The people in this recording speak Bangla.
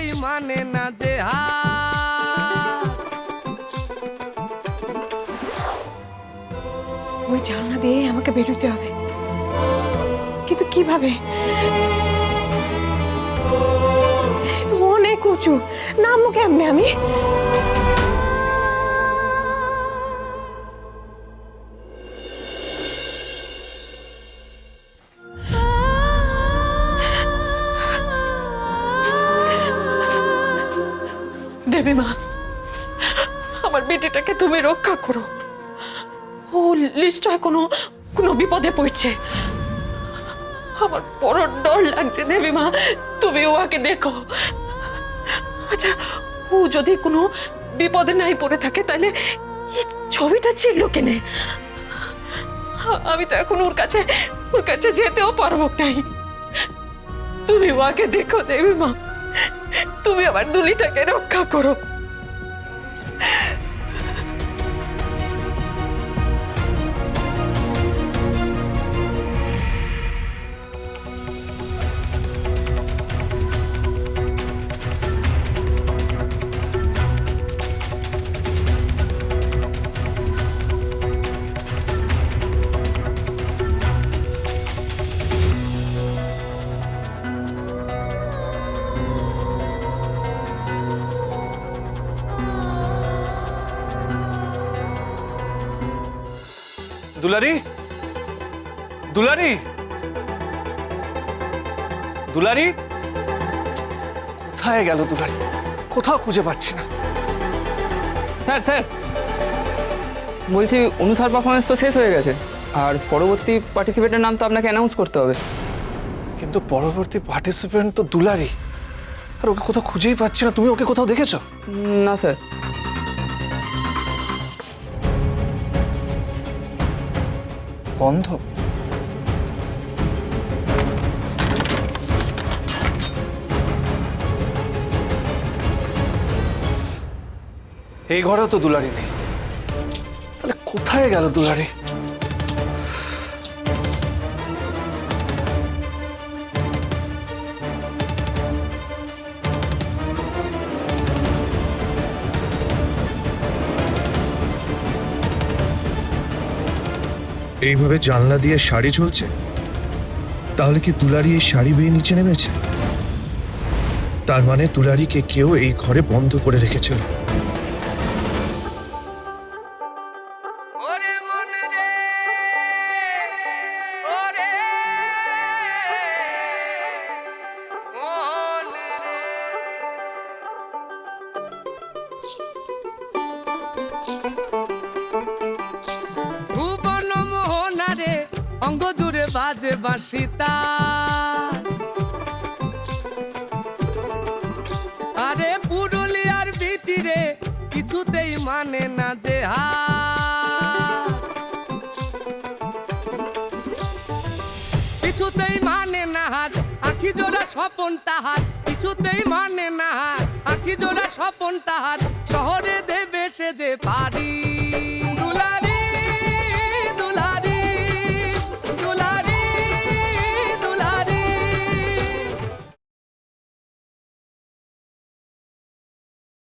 কিছুতেই মানে না যে ওই জানলা দিয়ে আমাকে বেরোতে হবে, কিন্তু কিভাবে? তো অনেক উঁচু, নামবো কেমনে আমি? দেবী মা, আমার বেটিটাকে তুমি রক্ষা করো। ও নিশ্চয় কোনো কোনো বিপদে পড়ছে। আমার বড় ডর লাগছে দেবী মা, তুমি ওকে দেখো। আচ্ছা, ও যদি কোনো বিপদে নাই পড়ে থাকে তাহলে এই ছবিটা ছিল কেনে? আমি তো এখন ওর কাছে যেতেও পারবো নাই। তুমি ওকে দেখো দেবী মা, তুমি আমার দুলিটাকে রক্ষা করো। দুলারি, দুলারি, দুলারি, কোথায় গেল দুলারি? কোথাও খুঁজে পাচ্ছি না। স্যার স্যার বলছি, অনুসার পারফরমেন্স তো শেষ হয়ে গেছে, আর পরবর্তী পার্টিসিপেন্টের নাম তো আপনাকে অ্যানাউন্স করতে হবে। কিন্তু পরবর্তী পার্টিসিপেন্ট তো দুলারি, আর ওকে কোথাও খুঁজেই পাচ্ছি না। তুমি ওকে কোথাও দেখেছো? না স্যার। বন্ধ। এই ঘরেও তো দুলারি নেই, তাহলে কোথায় গেল দুলারি? এইভাবে জানলা দিয়ে শাড়ি ঝুলছে, তাহলে কি তুলারি এই শাড়ি বেয়ে নিচে নেমেছে? তার মানে তুলারিকে কেউ এই ঘরে বন্ধ করে রেখেছিল। অঙ্গ জুড়ে বাজে বাঁশি তার, আরে পুরুলিয়ার বিটি রে কিছুতেই মানে না যে কিছুতেই মানে না হার, আখি জোড়া স্বপন তাহার, কিছুতেই মানে না হার, আখি জোড়া স্বপন তাহার, শহরে দেবে সে যে পারি দুলারি।